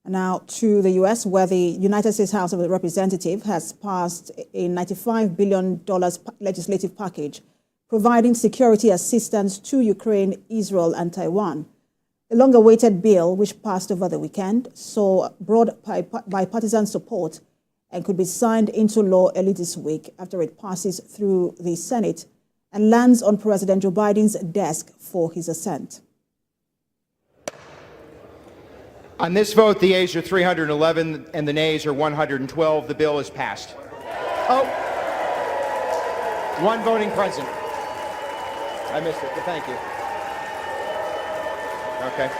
Now to the U.S., where the United States House of Representatives has passed a $95 billion legislative package providing security assistance to Ukraine, Israel, and Taiwan. The long-awaited bill, which passed over the weekend, saw broad bipartisan support and could be signed into law early this week after it passes through the Senate and lands on President Joe Biden's desk for his assent. On this vote, the ayes are 311 and the nays are 112. The bill is passed. Oh, one voting present. I missed it, but thank you. Okay.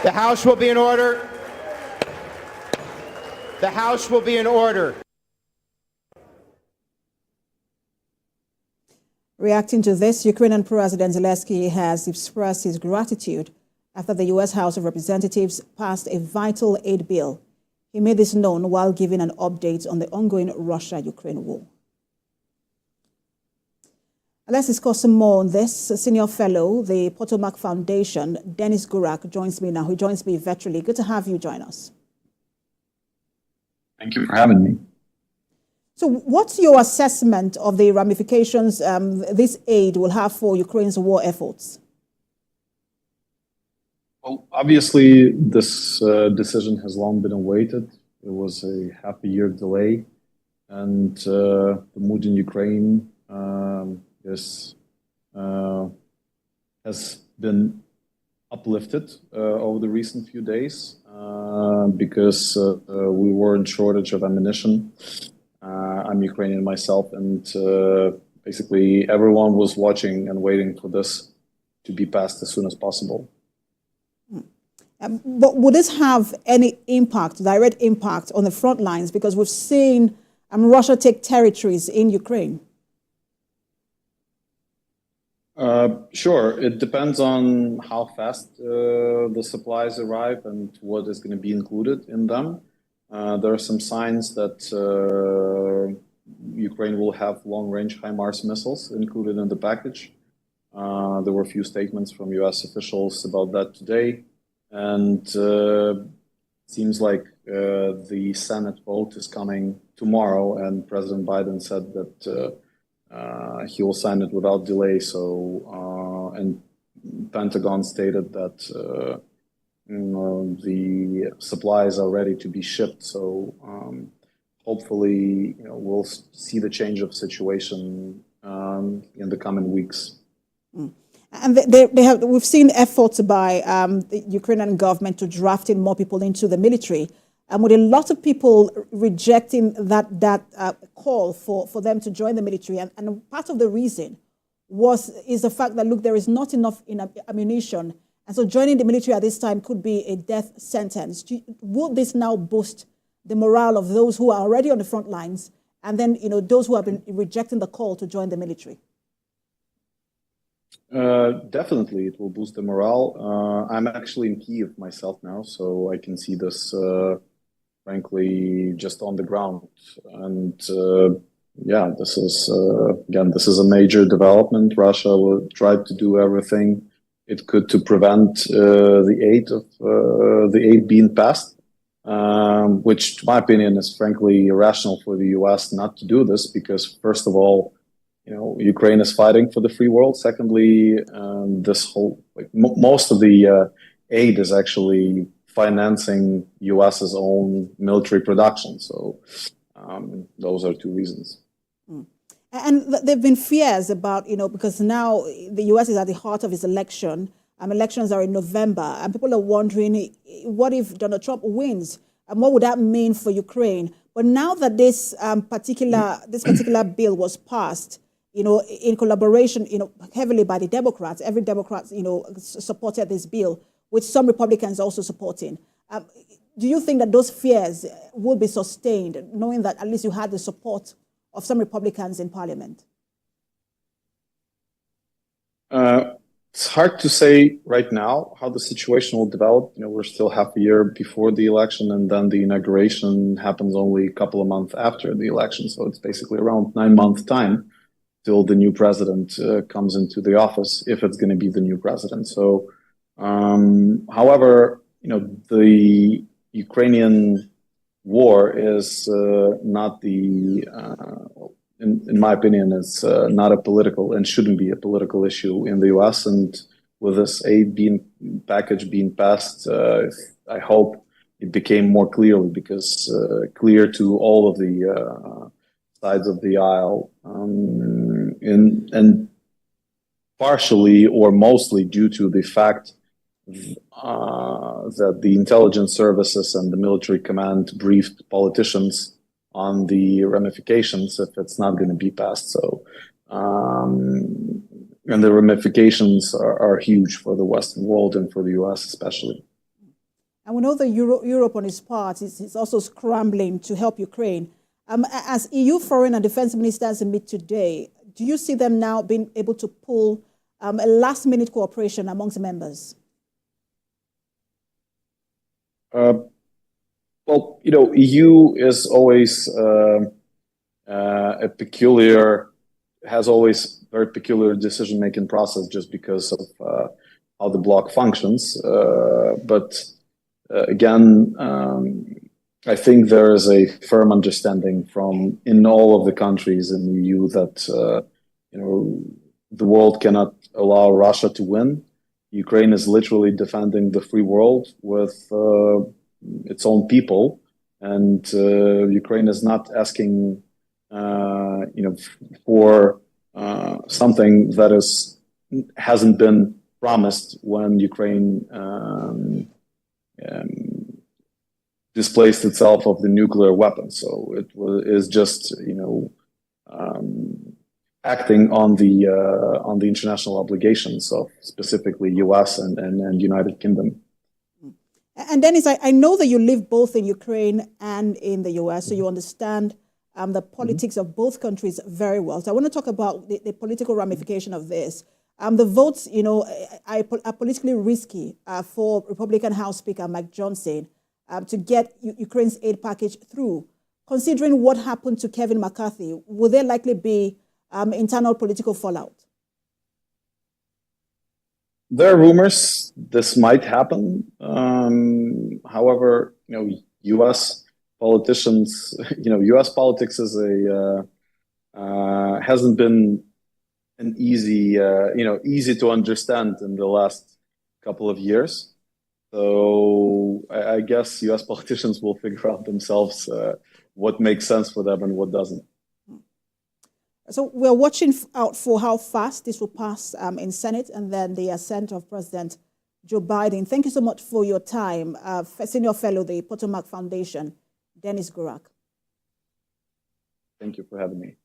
The House will be in order. The House will be in order. Reacting to this, Ukrainian President Zelenskyy has expressed his gratitude after the U.S. House of Representatives passed a vital aid bill. He made this known while giving an update on the ongoing Russia-Ukraine war. Let's discuss some more on this. A senior fellow, the Potomac Foundation, Dennis Gurak, joins me now. He joins me virtually. Good to have you join us. Thank you for having me. So what's your assessment of the ramifications this aid will have for Ukraine's war efforts? Well, obviously, this decision has long been awaited. It was a half-a-year delay, and the mood in Ukraine has been uplifted over the recent few days because we were in shortage of ammunition. I'm Ukrainian myself, and basically everyone was watching and waiting for this to be passed as soon as possible. But would this have any impact, direct impact on the front lines? Because we've seen Russia take territories in Ukraine. Sure. It depends on how fast the supplies arrive and what is going to be included in them. There are some signs that Ukraine will have long-range HIMARS missiles included in the package. There were a few statements from U.S. officials about that today. And seems like the Senate vote is coming tomorrow, and President Biden said that he will sign it without delay. So, and Pentagon stated that the supplies are ready to be shipped. So, hopefully, we'll see the change of situation in the coming weeks. And we've seen efforts by the Ukrainian government to draft in more people into the military, and with a lot of people rejecting that call for them to join the military. And part of the reason is the fact that, look, there is not enough ammunition, and so joining the military at this time could be a death sentence. Will this now boost the morale of those who are already on the front lines, and then those who have been rejecting the call to join the military? Definitely, it will boost the morale. I'm actually in Kyiv myself now, so I can see this, frankly, just on the ground. And yeah, this is this is a major development. Russia will try to do everything it could to prevent the aid being passed, which, to my opinion, is frankly irrational for the U.S. not to do this because, first of all, Ukraine is fighting for the free world. Secondly, this whole most of the aid is actually financing U.S.'s own military production. So those are two reasons. And there have been fears about, because now the U.S. is at the heart of its election. Elections are in November, and people are wondering, what if Donald Trump wins? And what would that mean for Ukraine? But now that this particular bill was passed, in collaboration, heavily by the Democrats. Every Democrat, supported this bill, with some Republicans also supporting. Do you think that those fears will be sustained, knowing that at least you had the support of some Republicans in Parliament? It's hard to say right now how the situation will develop. We're still half a year before the election, and then the inauguration happens only a couple of months after the election. So it's basically around 9 months' time till the new president comes into the office, if it's going to be the new president. So, however, the Ukrainian war is not in my opinion, it's not a political and shouldn't be a political issue in the U.S. And with this aid package being passed, I hope it became more clearly clear to all of the sides of the aisle, and partially or mostly due to the fact that the intelligence services and the military command briefed politicians on the ramifications if it's not going to be passed. So, and the ramifications are huge for the Western world and for the U.S. especially. And we know that Europe, on its part, is also scrambling to help Ukraine. As EU foreign and defense ministers meet today, do you see them now being able to pull a last-minute cooperation amongst members? Well, EU is always has always very peculiar decision-making process just because of how the bloc functions. But again, I think there is a firm understanding in all of the countries in the EU that the world cannot allow Russia to win. Ukraine is literally defending the free world with its own people, and Ukraine is not asking, for something that hasn't been promised when Ukraine displaced itself of the nuclear weapon. So it is just, acting on the international obligations of specifically U.S. and United Kingdom. And Dennis, I know that you live both in Ukraine and in the U.S., so you understand the politics of both countries very well. So I want to talk about the political ramification of this. The votes, are politically risky for Republican House Speaker Mike Johnson to get Ukraine's aid package through. Considering what happened to Kevin McCarthy, will there likely be internal political fallout? There are rumors this might happen. However, U.S. politicians, U.S. politics is hasn't been an easy to understand in the last couple of years. So I guess U.S. politicians will figure out themselves what makes sense for them and what doesn't. So we're watching out for how fast this will pass in Senate and then the assent of President Joe Biden. Thank you so much for your time. Senior Fellow, the Potomac Foundation, Dennis Gurak. Thank you for having me.